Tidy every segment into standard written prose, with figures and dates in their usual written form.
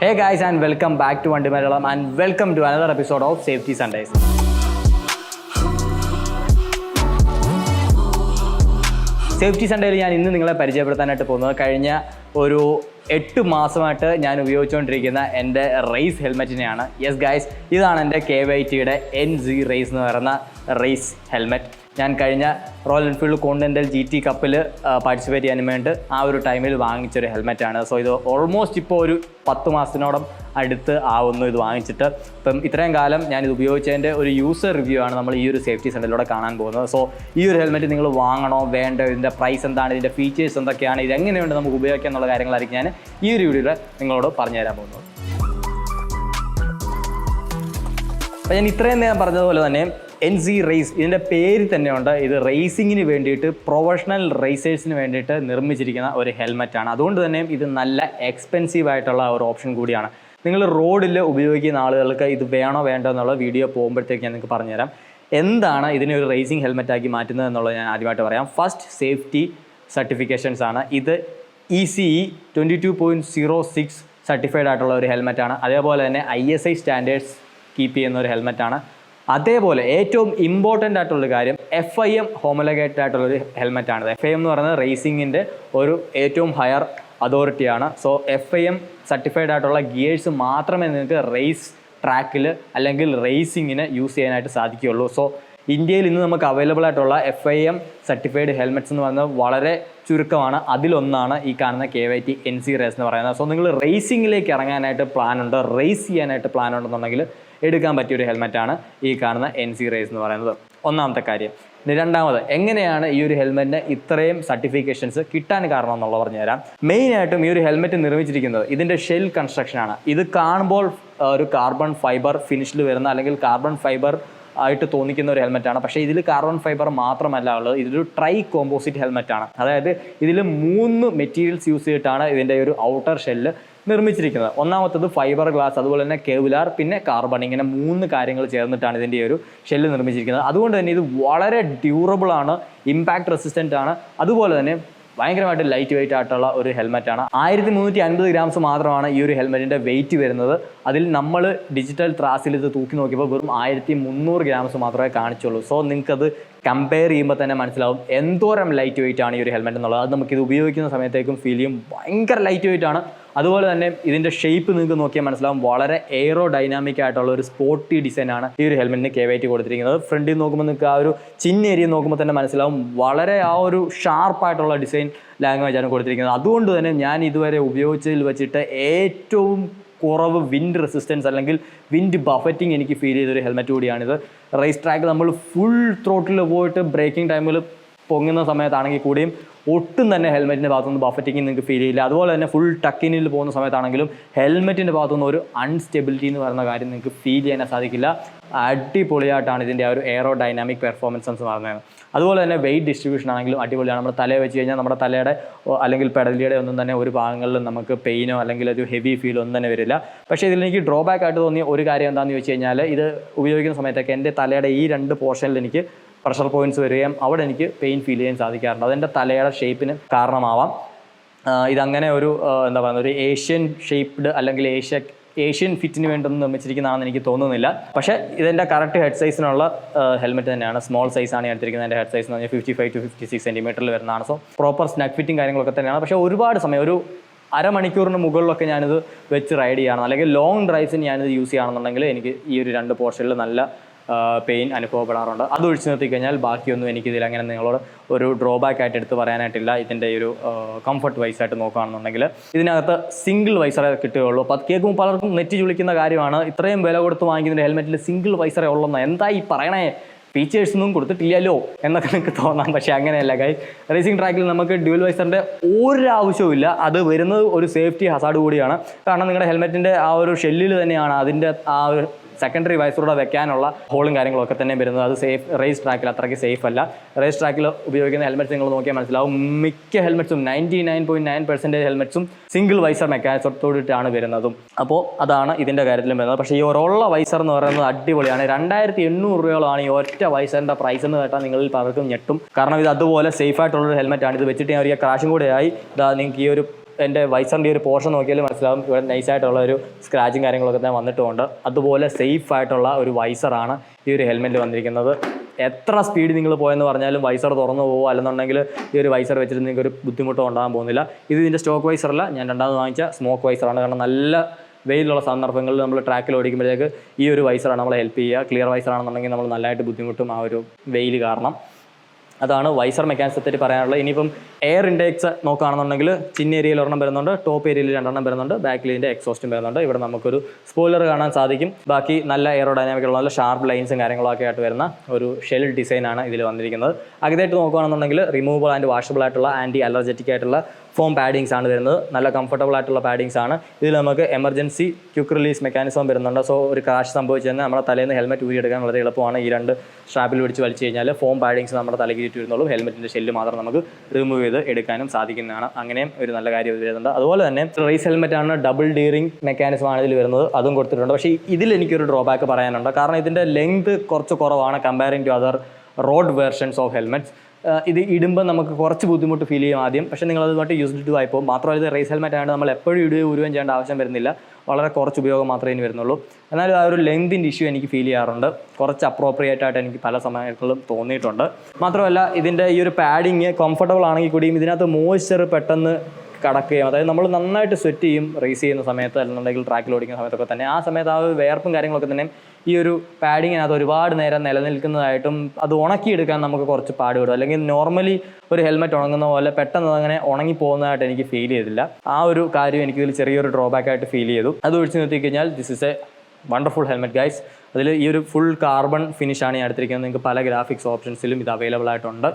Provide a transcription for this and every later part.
Hey guys, and welcome back to Vandi Malayalam and welcome to another episode of Safety Sundays. Safety സൺഡേയിൽ ഞാൻ ഇന്ന് നിങ്ങളെ പരിചയപ്പെടുത്താനായിട്ട് പോകുന്നത് കഴിഞ്ഞ ഒരു 8 മാസമായിട്ട് ഞാൻ ഉപയോഗിച്ചുകൊണ്ടിരിക്കുന്ന എൻ്റെ റേസ് ഹെൽമെറ്റിനെയാണ്. യെസ് ഗൈസ്, ഇതാണ് എൻ്റെ KYTയുടെ NZ റേസ് എന്ന് പറയുന്ന റേസ് ഹെൽമെറ്റ്. ഞാൻ കഴിഞ്ഞ റോയൽ എൻഫീൽഡ് കോണ്ടിനെൻ്റൽ GT കപ്പിൽ പാർട്ടിസിപ്പേറ്റ് ചെയ്യാൻ വേണ്ടി ആ ഒരു ടൈമിൽ വാങ്ങിച്ചൊരു ഹെൽമെറ്റാണ്. സോ ഇത് ഓൾമോസ്റ്റ് ഇപ്പോൾ ഒരു 10 മാസത്തിനോളം അടുത്ത് ആവുന്നു ഇത് വാങ്ങിച്ചിട്ട്. ഇപ്പം ഇത്രയും കാലം ഞാനിത് ഉപയോഗിച്ചതിൻ്റെ ഒരു യൂസർ റിവ്യൂ ആണ് നമ്മൾ ഈ ഒരു സേഫ്റ്റി സെൻ്ററിലൂടെ കാണാൻ പോകുന്നത്. സോ ഈ ഒരു ഹെൽമെറ്റ് നിങ്ങൾ വാങ്ങണോ വേണ്ടോ, ഇതിൻ്റെ പ്രൈസ് എന്താണ്, ഇതിൻ്റെ ഫീച്ചേഴ്സ് എന്തൊക്കെയാണ്, ഇതെങ്ങനെയുണ്ട് നമുക്ക് ഉപയോഗിക്കാം എന്നുള്ള കാര്യങ്ങളായിരിക്കും ഞാൻ ഈ ഒരു വീഡിയോയിൽ നിങ്ങളോട് പറഞ്ഞു തരാൻ പോകുന്നത്. അപ്പോൾ ഞാൻ ഇത്രയും നേരം പറഞ്ഞതുപോലെ തന്നെ NZ റേസ് ഇതിൻ്റെ പേര് തന്നെയുണ്ട്. ഇത് റേസിങ്ങിന് വേണ്ടിയിട്ട് പ്രൊഫഷണൽ റേസേഴ്സിന് വേണ്ടിയിട്ട് നിർമ്മിച്ചിരിക്കുന്ന ഒരു ഹെൽമെറ്റാണ്. അതുകൊണ്ട് തന്നെ ഇത് നല്ല എക്സ്പെൻസീവ് ആയിട്ടുള്ള ഒരു ഓപ്ഷൻ കൂടിയാണ്. നിങ്ങൾ റോഡിൽ ഉപയോഗിക്കുന്ന ആളുകൾക്ക് ഇത് വേണോ വേണ്ടോ എന്നുള്ള വീഡിയോ പോകുമ്പോഴത്തേക്ക് ഞാൻ നിങ്ങൾക്ക് പറഞ്ഞുതരാം. എന്താണ് ഇതിനെ ഒരു റേസിംഗ് ഹെൽമെറ്റാക്കി മാറ്റുന്നത് എന്നുള്ളത് ഞാൻ ആദ്യമായിട്ട് പറയാം. ഫസ്റ്റ് സേഫ്റ്റി സർട്ടിഫിക്കേഷൻസ് ആണ്. ഇത് ECE 22.06 സർട്ടിഫൈഡ് ആയിട്ടുള്ള ഒരു ഹെൽമെറ്റാണ്. അതേപോലെ തന്നെ ISI സ്റ്റാൻഡേർഡ്സ് കീപ്പ് ചെയ്യുന്ന ഒരു ഹെൽമെറ്റാണ്. അതേപോലെ ഏറ്റവും ഇമ്പോർട്ടൻ്റ് ആയിട്ടുള്ളൊരു കാര്യം FIM ഹോമോളഗേറ്റഡ് ആയിട്ടുള്ളൊരു ഹെൽമെറ്റാണ്. FIM എന്ന് പറയുന്നത് റേസിങ്ങിൻ്റെ ഒരു ഏറ്റവും ഹയർ അതോറിറ്റിയാണ്. സോ FIM സർട്ടിഫൈഡ് ആയിട്ടുള്ള ഗിയേഴ്സ് മാത്രമേ നിങ്ങൾക്ക് റേസ് ട്രാക്കിൽ അല്ലെങ്കിൽ റേസിങ്ങിന് യൂസ് ചെയ്യാനായിട്ട് സാധിക്കുകയുള്ളൂ. സോ ഇന്ത്യയിൽ ഇന്ന് നമുക്ക് അവൈലബിൾ ആയിട്ടുള്ള FIM സർട്ടിഫൈഡ് ഹെൽമെറ്റ്സ് എന്ന് പറയുന്നത് വളരെ ചുരുക്കമാണ്. അതിലൊന്നാണ് ഈ കാണുന്ന KYT NZ റേസ് എന്ന് പറയുന്നത്. സോ നിങ്ങൾ റേസിങ്ങിലേക്ക് ഇറങ്ങാനായിട്ട് പ്ലാനുണ്ട്, റേസ് ചെയ്യാനായിട്ട് പ്ലാൻ ഉണ്ടെന്നുണ്ടെങ്കിൽ എടുക്കാൻ പറ്റിയൊരു ഹെൽമെറ്റാണ് ഈ കാണുന്ന NZ റേസ് എന്ന് പറയുന്നത്. ഒന്നാമത്തെ കാര്യം. രണ്ടാമത്, എങ്ങനെയാണ് ഈ ഒരു ഹെൽമെറ്റിന് ഇത്രയും സർട്ടിഫിക്കേഷൻസ് കിട്ടാൻ കാരണം എന്നുള്ളത് പറഞ്ഞുതരാം. മെയിനായിട്ടും ഈ ഒരു ഹെൽമെറ്റ് നിർമ്മിച്ചിരിക്കുന്നത് ഇതിൻ്റെ ഷെൽ കൺസ്ട്രക്ഷനാണ്. ഇത് കാണുമ്പോൾ ഒരു കാർബൺ ഫൈബർ ഫിനിഷിൽ വരുന്ന അല്ലെങ്കിൽ കാർബൺ ഫൈബർ ആയിട്ട് തോന്നിക്കുന്ന ഒരു ഹെൽമെറ്റാണ്. പക്ഷേ ഇതിൽ കാർബൺ ഫൈബർ മാത്രമല്ല ഉള്ളത്, ഇതൊരു ട്രൈ കോമ്പോസിറ്റ് ഹെൽമെറ്റാണ്. അതായത് ഇതിൽ 3 മെറ്റീരിയൽസ് യൂസ് ചെയ്തിട്ടാണ് ഇതിൻ്റെ ഒരു ഔട്ടർ ഷെല്ല് നിർമ്മിച്ചിരിക്കുന്നത്. ഒന്നാമത്തത് ഫൈബർ ഗ്ലാസ്, അതുപോലെ തന്നെ കെവ്ലാർ, പിന്നെ കാർബൺ. ഇങ്ങനെ 3 കാര്യങ്ങൾ ചേർന്നിട്ടാണ് ഇതിൻ്റെ ഒരു ഷെല്ല് നിർമ്മിച്ചിരിക്കുന്നത്. അതുകൊണ്ട് തന്നെ ഇത് വളരെ ഡ്യൂറബിൾ ആണ്, ഇമ്പാക്ട് റെസിസ്റ്റൻ്റ് ആണ്, അതുപോലെ തന്നെ ഭയങ്കരമായിട്ട് ലൈറ്റ് വെയിറ്റ് ആയിട്ടുള്ള ഒരു ഹെൽമെറ്റാണ്. 1350 ഗ്രാംസ് മാത്രമാണ് ഈ ഒരു ഹെൽമെറ്റിൻ്റെ വെയിറ്റ് വരുന്നത്. അതിൽ നമ്മൾ ഡിജിറ്റൽ ത്രാസിൽ ഇത് തൂക്കി നോക്കിയപ്പോൾ വെറും 1300 ഗ്രാംസ് മാത്രമേ കാണിച്ചുള്ളൂ. സോ നിങ്ങൾക്കത് കമ്പയർ ചെയ്യുമ്പോൾ തന്നെ മനസ്സിലാവും എന്തോരം ലൈറ്റ് വെയിറ്റ് ആണ് ഈ ഒരു ഹെൽമെറ്റ് എന്നുള്ളത്. അത് നമുക്കിത് ഉപയോഗിക്കുന്ന സമയത്തേക്കും ഫീൽ ചെയ്യും. ഭയങ്കര ലൈറ്റ് വെയിറ്റ് ആണ്. അതുപോലെ തന്നെ ഇതിൻ്റെ ഷേപ്പ് നിങ്ങൾക്ക് നോക്കിയാൽ മനസ്സിലാവും. വളരെ എയറോ ഡൈനാമിക് ആയിട്ടുള്ള ഒരു സ്പോർട്ടി ഡിസൈനാണ് ഈ ഒരു ഹെൽമെറ്റിന് KYT കൊടുത്തിരിക്കുന്നത്. ഫ്രണ്ടിൽ നോക്കുമ്പോൾ നിങ്ങൾക്ക് ആ ഒരു ചിൻ ഏരിയ നോക്കുമ്പോൾ തന്നെ മനസ്സിലാവും വളരെ ആ ഒരു ഷാർപ്പായിട്ടുള്ള ഡിസൈൻ ലാംഗ്വേജാണ് കൊടുത്തിരിക്കുന്നത്. അതുകൊണ്ട് തന്നെ ഞാൻ ഇതുവരെ ഉപയോഗിച്ചതിൽ വെച്ചിട്ട് ഏറ്റവും കുറവ് വിൻഡ് റെസിസ്റ്റൻസ് അല്ലെങ്കിൽ വിൻഡ് ബഫറ്റിംഗ് എനിക്ക് ഫീൽ ചെയ്തൊരു ഹെൽമെറ്റ് കൂടിയാണിത്. റേസ് ട്രാക്ക് നമ്മൾ ഫുൾ ത്രോട്ടിൽ പോയിട്ട് ബ്രേക്കിംഗ് ടൈമിൽ പൊങ്ങുന്ന സമയത്താണെങ്കിൽ കൂടിയും ഒട്ടും തന്നെ ഹെൽമെറ്റിൻ്റെ ഭാഗത്തുനിന്ന് ബഫറ്റിംഗ് നിങ്ങൾക്ക് ഫീൽ ചെയ്യില്ല. അതുപോലെ തന്നെ ഫുൾ ടക്കിനിൽ പോകുന്ന സമയത്താണെങ്കിലും ഹെൽമെറ്റിൻ്റെ ഭാഗത്തുനിന്ന് ഒരു അൺസ്റ്റെബിലിറ്റി എന്ന് പറയുന്ന കാര്യം നിങ്ങൾക്ക് ഫീൽ ചെയ്യാൻ സാധിക്കില്ല. അടിപൊളിയായിട്ടാണ് ഇതിൻ്റെ ആ ഒരു എയറോ ഡൈനാമിക് പെർഫോമൻസ് എന്ന് പറയുന്നത്. അതുപോലെ തന്നെ വെയിറ്റ് ഡിസ്ട്രിബ്യൂഷൻ ആണെങ്കിലും അടിപൊളിയാണ്. നമ്മൾ തലയെ വെച്ച് കഴിഞ്ഞാൽ നമ്മുടെ തലയുടെ അല്ലെങ്കിൽ പെടലിയുടെ ഒന്നും തന്നെ ഒരു ഭാഗങ്ങളിലും നമുക്ക് പെയിനോ അല്ലെങ്കിൽ ഒരു ഹെവി ഫീലോ ഒന്നും തന്നെ വരില്ല. പക്ഷേ ഇതിലെനിക്ക് ഡ്രോബാക്ക് ആയിട്ട് തോന്നിയ ഒരു കാര്യം എന്താണെന്ന് ചോദിച്ചു കഴിഞ്ഞാൽ, ഇത് ഉപയോഗിക്കുന്ന സമയത്തൊക്കെ എൻ്റെ തലയുടെ ഈ 2 പോർഷനിൽ എനിക്ക് പ്രഷർ പോയിൻറ്റ്സ് വരികയും അവിടെ എനിക്ക് പെയിൻ ഫീൽ ചെയ്യാൻ സാധിക്കാറുണ്ട്. അതെൻ്റെ തലയുടെ ഷേപ്പിന് കാരണമാവാം. ഇതങ്ങനെ ഒരു എന്താ പറയുക, ഒരു ഏഷ്യൻ ഷേപ്പ്ഡ് അല്ലെങ്കിൽ ഏഷ്യൻ ഫിറ്റിന് വേണ്ടി നിർമ്മിച്ചിരിക്കുന്നതാണെന്ന് എനിക്ക് തോന്നുന്നില്ല. പക്ഷേ ഇതെൻ്റെ കറക്റ്റ് ഹെഡ് സൈസിനുള്ള ഹെൽമെറ്റ് തന്നെയാണ്. സ്മോൾ സൈസാണ് എടുത്തിരിക്കുന്നത്. എൻ്റെ ഹെഡ് സൈസ് എന്ന് പറഞ്ഞാൽ 55 to 56 സെൻറ്റിമീറ്ററിൽ വരുന്നതാണ്. സോ പ്രോപ്പർ സ്നഗ് ഫിറ്റിംഗ് കാര്യങ്ങളൊക്കെ തന്നെയാണ്. പക്ഷേ ഒരുപാട് സമയം, ഒരു അരമണിക്കൂറിന് മുകളിലൊക്കെ ഞാനിത് വെച്ച് റൈഡ് ചെയ്യണം, അല്ലെങ്കിൽ ലോങ് ഡ്രൈവ്സിന് ഞാനിത് യൂസ് ചെയ്യുകയാണെന്നുണ്ടെങ്കിൽ എനിക്ക് ഈ ഒരു 2 പോർഷനിൽ നല്ല പെയിൻ അനുഭവപ്പെടാറുണ്ട്. അത് ഒഴിച്ച് നിർത്തി കഴിഞ്ഞാൽ ബാക്കിയൊന്നും എനിക്കിതിൽ അങ്ങനെ നിങ്ങളോട് ഒരു ഡ്രോബാക്ക് ആയിട്ട് എടുത്ത് പറയാനായിട്ടില്ല. ഇതിൻ്റെ ഒരു കംഫർട്ട് വൈസ് ആയിട്ട് നോക്കുകയാണെന്നുണ്ടെങ്കിൽ ഇതിനകത്ത് സിംഗിൾ വൈസറേ കിട്ടുകയുള്ളൂ. അപ്പോൾ അത് കേൾക്കുമ്പോൾ പലർക്കും നെറ്റ് ചുളിക്കുന്ന കാര്യമാണ്. ഇത്രയും വില കൊടുത്ത് വാങ്ങിക്കുന്ന ഹെൽമെറ്റിൽ സിംഗിൾ വൈസറേ ഉള്ളൂ, എന്താ ഈ പറയണേ, ഫീച്ചേഴ്സൊന്നും കൊടുത്തിട്ടില്ലല്ലോ എന്നൊക്കെ നിങ്ങൾക്ക് തോന്നാം. പക്ഷേ അങ്ങനെയല്ല ഗൈസ്. റേസിംഗ് ട്രാക്കിൽ നമുക്ക് ഡ്യുവൽ വൈസറിൻ്റെ ഒരു ആവശ്യവും ഇല്ല. അത് വരുന്നത് ഒരു സേഫ്റ്റി ഹസാർഡ് കൂടിയാണ്. കാരണം നിങ്ങളുടെ ഹെൽമെറ്റിൻ്റെ ആ ഒരു ഷെല്ലിൽ തന്നെയാണ് അതിൻ്റെ ആ ഒരു സെക്കൻഡറി വൈസറൂടെ വെക്കാനുള്ള ഹോളും കാര്യങ്ങളൊക്കെ തന്നെ വരുന്നത്. അത് റേസ് ട്രാക്കിൽ അത്രയ്ക്ക് സേഫ് അല്ല. റേസ് ട്രാക്കിൽ ഉപയോഗിക്കുന്ന ഹെൽമെറ്റ്സ് നിങ്ങൾ നോക്കിയാൽ മനസ്സിലാവും. മിക്ക ഹെൽമെറ്റ്സും 99.9% ഹെൽമെറ്റ്സും സിംഗിൾ വൈസർ മെക്കാനിസത്തോടിട്ടാണ് വരുന്നതും. അപ്പോൾ അതാണ് ഇതിൻ്റെ കാര്യത്തിലും വരുന്നത്. പക്ഷേ ഈ ഒരൊള്ള വൈസർ എന്ന് പറയുന്നത് അടിപൊളിയാണ്. 2800 രൂപയോളമാണ് ഈ ഒറ്റ വൈസറിൻ്റെ പ്രൈസ് എന്ന് കേട്ടാൽ നിങ്ങളിൽ പലർക്കും ഞെട്ടും. കാരണം ഇത് അതുപോലെ സേഫ് ആയിട്ടുള്ളൊരു ഹെൽമെറ്റാണ്. ഇത് വെച്ചിട്ട് ഞാൻ ഒരു ക്രാഷും കൂടെ ആയി. നിങ്ങൾക്ക് ഈ ഒരു എൻ്റെ വൈസറിൻ്റെ ഒരു പോർഷൻ നോക്കിയാൽ മനസ്സിലാവും ഇവിടെ നൈസായിട്ടുള്ള ഒരു സ്ക്രാച്ചും കാര്യങ്ങളൊക്കെ തന്നെ വന്നിട്ടുമുണ്ട്. അതുപോലെ സേഫ് ആയിട്ടുള്ള ഒരു വൈസറാണ് ഈ ഒരു ഹെൽമെറ്റ് വന്നിരിക്കുന്നത്. എത്ര സ്പീഡ് നിങ്ങൾ പോയെന്ന് പറഞ്ഞാലും വൈസർ തുറന്നു പോകുമോ, അല്ലെന്നുണ്ടെങ്കിൽ ഈ ഒരു വൈസർ വെച്ചിട്ട് നിങ്ങൾക്ക് ഒരു ബുദ്ധിമുട്ടോ ഉണ്ടാകാൻ പോകുന്നില്ല. ഇത് ഇതിൻ്റെ സ്റ്റോക്ക് വൈസറല്ല, ഞാൻ രണ്ടാമത് വാങ്ങിച്ച സ്മോക്ക് വൈസറാണ്. കാരണം നല്ല വെയിലുള്ള സന്ദർഭങ്ങളിൽ നമ്മൾ ട്രാക്കിൽ ഓടിക്കുമ്പോഴേക്ക് ഈ ഒരു വൈസറാണ് നമ്മളെ ഹെൽപ്പ് ചെയ്യുക. ക്ലിയർ വൈസറാണെന്നുണ്ടെങ്കിൽ നമ്മൾ നല്ലതായിട്ട് ബുദ്ധിമുട്ടും ആ ഒരു വെയിൽ കാരണം. അതാണ് വൈസർ മെക്കാനിസത്തെ പറ്റി പറയാനുള്ളത്. ഇനിയിപ്പം എയർ ഇൻടേക്സ് നോക്കുകയാണെന്നുണ്ടെങ്കിൽ ചിന്ന ഏരിയയിൽ ഒരെണ്ണം വരുന്നുണ്ട്, ടോപ്പ് ഏരിയയിൽ 2 വരുന്നുണ്ട്, ബാക്കിൽ ഇതിൻ്റെ എക്സോസ്റ്റും വരുന്നുണ്ട്. ഇവിടെ നമുക്കൊരു സ്പോയിലർ കാണാൻ സാധിക്കും. ബാക്കി നല്ല എയറോഡൈനാമിക് ഉള്ള നല്ല ഷാർപ്പ് ലൈൻസും കാര്യങ്ങളൊക്കെ ആയിട്ട് വരുന്ന ഒരു ഷെൽ ഡിസൈനാണ് ഇതിൽ വന്നിരിക്കുന്നത്. അകത്തായിട്ട് നോക്കുകയാണെന്നുണ്ടെങ്കിൽ റിമൂവബിൾ ആൻഡ് വാഷബിൾ ആയിട്ടുള്ള ആൻറ്റി അലർജറ്റിക് ആയിട്ടുള്ള ഫോം പാഡിങ്സ് ആണ് വരുന്നത്. നല്ല കംഫർട്ടബിൾ ആയിട്ടുള്ള പാഡിങ്സ് ആണ്. ഇതിൽ നമുക്ക് എമർജൻസി ക്വിക്ക് റിലീസ് മെക്കാനിസം വരുന്നുണ്ട്. സോ ഒരു ക്രാഷ് സംഭവിച്ചു കഴിഞ്ഞാൽ നമ്മുടെ തലേന്ന് ഹെൽമെറ്റ് ഊരിയെടുക്കാൻ വളരെ എളുപ്പമാണ്. ഈ 2 സ്ട്രാപ്പിൽ പിടിച്ച് വലിച്ചു കഴിഞ്ഞാൽ ഫോം പാഡിങ്സ് നമ്മുടെ തലയ്ക്ക് വരുന്നുള്ളൂ. ഹെൽമെറ്റിൻ്റെ ഷെല്ല് മാത്രം നമുക്ക് റിമൂവ് ചെയ്ത് എടുക്കാനും സാധിക്കുന്നതാണ്. അങ്ങനെയും ഒരു നല്ല കാര്യം ഇത് വരുന്നുണ്ട്. അതുപോലെ തന്നെ റേസ് ഹെൽമെറ്റ് ആണ്, ഡബിൾ ഡീറിംഗ് മെക്കാനിസം ആണ് ഇതിൽ വരുന്നത്, അതും കൊടുത്തിട്ടുണ്ട്. പക്ഷേ ഇതിൽ എനിക്കൊരു ഡ്രോബാക്ക് പറയാനുണ്ട്. കാരണം ഇതിൻ്റെ ലെങ്ത് കുറച്ച് കുറവാണ് comparing to other road versions of helmets. ഇത് ഇടുമ്പോൾ നമുക്ക് കുറച്ച് ബുദ്ധിമുട്ട് ഫീൽ ചെയ്യും ആദ്യം, പക്ഷേ നിങ്ങളതുമായിട്ട് യൂസ്ഡ് ടു ആയിപ്പോൾ. മാത്രമല്ല ഇത് റേസ് ഹെൽമെറ്റ് ആയതുകൊണ്ട് നമ്മൾ എപ്പോഴും ഉരുവം ചെയ്യേണ്ട ആവശ്യം വരുന്നില്ല. വളരെ കുറച്ച് ഉപയോഗം മാത്രമേ ഇനി വരുന്നുള്ളൂ. എന്നാൽ ആ ഒരു ലെങ്തിൻ്റെ ഇഷ്യൂ എനിക്ക് ഫീൽ ചെയ്യാറുണ്ട്. കുറച്ച് അപ്രോപ്രിയേറ്റ് ആയിട്ട് എനിക്ക് പല സമയങ്ങളിലും തോന്നിയിട്ടുണ്ട്. മാത്രമല്ല ഇതിൻ്റെ ഈ ഒരു പാഡിങ് കംഫർട്ടബിൾ ആണെങ്കിൽ കൂടിയും ഇതിനകത്ത് മോയ്സ്ചർ പെട്ടെന്ന് കടക്കുകയും, അതായത് നമ്മൾ നന്നായിട്ട് സ്വെറ്റ് ചെയ്യും റേസ് ചെയ്യുന്ന സമയത്ത്, അല്ലെന്നുണ്ടെങ്കിൽ ട്രാക്കിൽ ഓടിക്കുന്ന സമയത്തൊക്കെ തന്നെ. ആ സമയത്ത് ആ ഒരു വേർപ്പും കാര്യങ്ങളൊക്കെ തന്നെ ഈ ഒരു പാഡിങ്ങിനകത്ത് ഒരുപാട് നേരം നിലനിൽക്കുന്നതായിട്ടും അത് ഉണക്കിയെടുക്കാൻ നമുക്ക് കുറച്ച് പാടുപെടും. അല്ലെങ്കിൽ നോർമലി ഒരു ഹെൽമെറ്റ് ഉണങ്ങുന്ന പോലെ പെട്ടെന്ന് അങ്ങനെ ഉണങ്ങി പോകുന്നതായിട്ട് എനിക്ക് ഫീൽ ചെയ്തില്ല. ആ ഒരു കാര്യം എനിക്കിതിൽ ചെറിയൊരു ഡ്രോബാക്ക് ആയിട്ട് ഫീൽ ചെയ്തു. അത് ഒഴിച്ച് നിർത്തി കഴിഞ്ഞാൽ this is A wonderful helmet guys. അതിൽ ഈ ഒരു ഫുൾ കാർബൺ ഫിനിഷാണ് ഞാൻ എടുത്തിരിക്കുന്നത്. നിങ്ങൾക്ക് പല ഗ്രാഫിക്സ് ഓപ്ഷൻസിലും ഇത് അവൈലബിൾ ആയിട്ടുണ്ട്.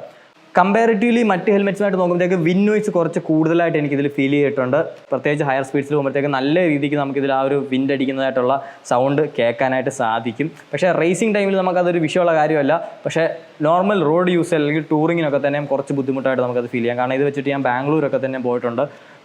കമ്പാരിറ്റീവ്ലി മറ്റ് ഹെൽമെറ്റ്സുമായിട്ട് നോക്കുമ്പോഴത്തേക്ക് വിൻ നോയ്സ് കുറച്ച് കൂടുതലായിട്ട് എനിക്കിതിൽ ഫീൽ ചെയ്തിട്ടുണ്ട്. പ്രത്യേകിച്ച് ഹയർ സ്പീഡ്സിൽ പോകുമ്പോഴത്തേക്ക് നല്ല രീതിക്ക് നമുക്കിതിൽ ആ ഒരു വിൻഡ് അടിക്കുന്നതായിട്ടുള്ള സൗണ്ട് കേൾക്കാനായിട്ട് സാധിക്കും. പക്ഷേ റേസിംഗ് ടൈമിൽ നമുക്കതൊരു വിഷയമുള്ള കാര്യമല്ല. പക്ഷേ നോർമൽ റോഡ് യൂസ് അല്ലെങ്കിൽ ടൂറിങ്ങിനൊക്കെ തന്നെ കുറച്ച് ബുദ്ധിമുട്ടായിട്ട് നമുക്കത് ഫീൽ ചെയ്യാം. കാരണം ഇത് വെച്ചിട്ട് ഞാൻ ബാംഗ്ലൂരൊക്കെ തന്നെ പോയിട്ടുണ്ട്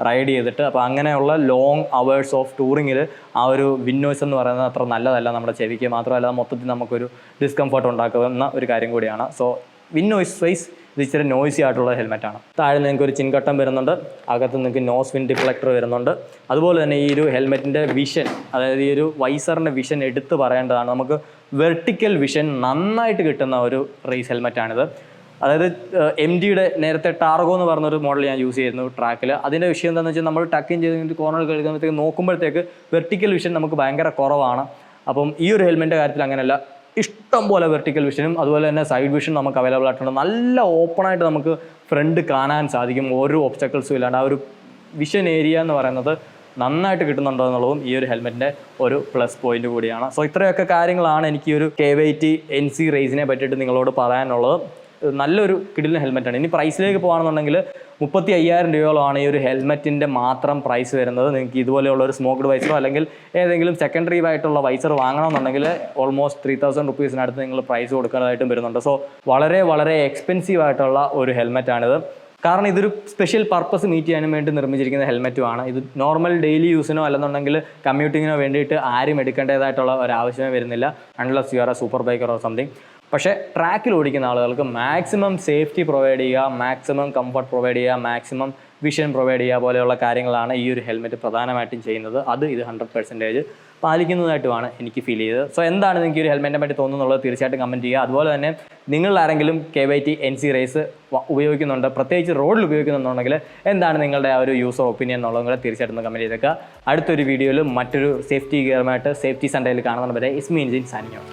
റൈഡ് ചെയ്തിട്ട്. അപ്പോൾ അങ്ങനെയുള്ള ലോങ് അവേഴ്സ് ഓഫ് ടൂറിങ്ങിൽ ആ ഒരു വിൻ നോയ്സ് എന്ന് പറയുന്നത് അത്ര നല്ലതല്ല നമ്മുടെ ചെവിക്ക്. മാത്രമല്ല മൊത്തത്തിൽ നമുക്കൊരു ഡിസ്കംഫർട്ട് ഉണ്ടാക്കുന്ന ഒരു കാര്യം കൂടിയാണ്. സോ വിൻ നോയ്സ് വൈസ് ഇത് ഇച്ചിരി നോയ്സി ആയിട്ടുള്ള ഹെൽമെറ്റാണ്. താഴെ നിങ്ങൾക്ക് ഒരു ചിൻകട്ടം വരുന്നുണ്ട്, അകത്ത് നിങ്ങൾക്ക് നോസ് വിൻ ഡിഫ്ലക്ടർ വരുന്നുണ്ട്. അതുപോലെ തന്നെ ഈ ഒരു ഹെൽമെറ്റിൻ്റെ വിഷൻ, അതായത് ഈ ഒരു വൈസറിൻ്റെ വിഷൻ എടുത്ത് പറയേണ്ടതാണ്. നമുക്ക് വെർട്ടിക്കൽ വിഷൻ നന്നായിട്ട് കിട്ടുന്ന ഒരു റേസ് ഹെൽമെറ്റാണിത്. അതായത് MDയുടെ നേരത്തെ ടാർഗോ എന്ന് പറഞ്ഞൊരു മോഡൽ ഞാൻ യൂസ് ചെയ്യുന്നു ട്രാക്കിൽ. അതിൻ്റെ വിഷയം എന്താണെന്ന് വെച്ചാൽ നമ്മൾ ടക്കിൻ ചെയ്ത് കോർണർ കഴിക്കുമ്പോഴത്തേക്ക് നോക്കുമ്പോഴത്തേക്ക് വെർട്ടിക്കൽ വിഷൻ നമുക്ക് ഭയങ്കര കുറവാണ്. അപ്പം ഈ ഒരു ഹെൽമെറ്റിൻ്റെ കാര്യത്തിൽ അങ്ങനെയല്ല, ഇഷ്ടം പോലെ വെർട്ടിക്കൽ വിഷനും അതുപോലെ തന്നെ സൈഡ് വിഷൻ നമുക്ക് അവൈലബിൾ ആയിട്ടുണ്ട്. നല്ല ഓപ്പണായിട്ട് നമുക്ക് ഫ്രണ്ട് കാണാൻ സാധിക്കും, ഓരോ ഒബ്സ്റ്റക്കിൾസും ഇല്ലാണ്ട്. ആ ഒരു വിഷൻ ഏരിയ എന്ന് പറയുന്നത് നന്നായിട്ട് കിട്ടുന്നുണ്ടോ എന്നുള്ളതും ഈ ഒരു ഹെൽമെറ്റിൻ്റെ ഒരു പ്ലസ് പോയിന്റ് കൂടിയാണ്. സോ ഇത്രയൊക്കെ കാര്യങ്ങളാണ് എനിക്ക് ഈ ഒരു KYT NC റേസിനെ പറ്റിയിട്ട് നിങ്ങളോട് പറയാനുള്ളത്. നല്ലൊരു കിടിലൻ ഹെൽമെറ്റാണ്. ഇനി പ്രൈസിലേക്ക് പോകുകയാണെന്നുണ്ടെങ്കിൽ 35,000 രൂപയോളമാണ് ഈ ഒരു ഹെൽമെറ്റിൻ്റെ മാത്രം പ്രൈസ് വരുന്നത്. നിങ്ങൾക്ക് ഇതുപോലെയുള്ള ഒരു സ്മോക്ഡ് വൈസറോ അല്ലെങ്കിൽ ഏതെങ്കിലും സെക്കൻഡറി ആയിട്ടുള്ള വൈസർ വാങ്ങണമെന്നുണ്ടെങ്കിൽ ഓൾമോസ്റ്റ് 3,000 റുപ്പീസിനടുത്ത് നിങ്ങൾ പ്രൈസ് കൊടുക്കേണ്ടതായിട്ടും വരുന്നുണ്ട്. സോ വളരെ വളരെ എക്സ്പെൻസീവ് ആയിട്ടുള്ള ഒരു ഹെൽമെറ്റാണിത്. കാരണം ഇതൊരു സ്പെഷ്യൽ പർപ്പസ് മീറ്റ് ചെയ്യാനും വേണ്ടി നിർമ്മിച്ചിരിക്കുന്ന ഹെൽമെറ്റുമാണ്. ഇത് നോർമൽ ഡെയിലി യൂസിനോ അല്ലെന്നുണ്ടെങ്കിൽ കമ്മ്യൂട്ടിങ്ങിനോ വേണ്ടിയിട്ട് ആരും എടുക്കേണ്ടതായിട്ടുള്ള ഒരു ആവശ്യമേ വരുന്നില്ല, unless you are A super biker or something. പക്ഷേ ട്രാക്കിൽ ഓടിക്കുന്ന ആളുകൾക്ക് മാക്സിമം സേഫ്റ്റി പ്രൊവൈഡ് ചെയ്യുക, മാക്സിമം കംഫർട്ട് പ്രൊവൈഡ് ചെയ്യുക, മാക്സിമം വിഷൻ പ്രൊവൈഡ് ചെയ്യുക പോലെയുള്ള കാര്യങ്ങളാണ് ഈ ഒരു ഹെൽമെറ്റ് പ്രധാനമായിട്ടും ചെയ്യുന്നത്. അത് ഇത് 100% പാലിക്കുന്നതായിട്ടുമാണ് എനിക്ക് ഫീൽ ചെയ്തത്. സോ എന്താണ് നിങ്ങൾക്ക് ഒരു ഹെൽമെറ്റിനെ പറ്റി തോന്നുന്നുള്ളത് തീർച്ചയായിട്ടും കമൻറ്റ് ചെയ്യുക. അതുപോലെ തന്നെ നിങ്ങൾ ആരെങ്കിലും KYT NC റേസ് ഉപയോഗിക്കുന്നുണ്ട്, പ്രത്യേകിച്ച് റോഡിൽ ഉപയോഗിക്കുന്നുണ്ടെങ്കിൽ എന്താണ് നിങ്ങളുടെ ആ ഒരു യൂസർ ഒപ്പീനിയൻ എന്നുള്ളതും കൂടെ തീർച്ചയായിട്ടും കമൻറ്റ് ചെയ്തേക്കുക. അടുത്തൊരു വീഡിയോയിൽ മറ്റൊരു സേഫ്റ്റി ഗിയറുമായിട്ട് സേഫ്റ്റി സൺഡേയിൽ കാണുന്നത് വരെ ഇസ്മി ഇൻജിൻ സാനിയോ.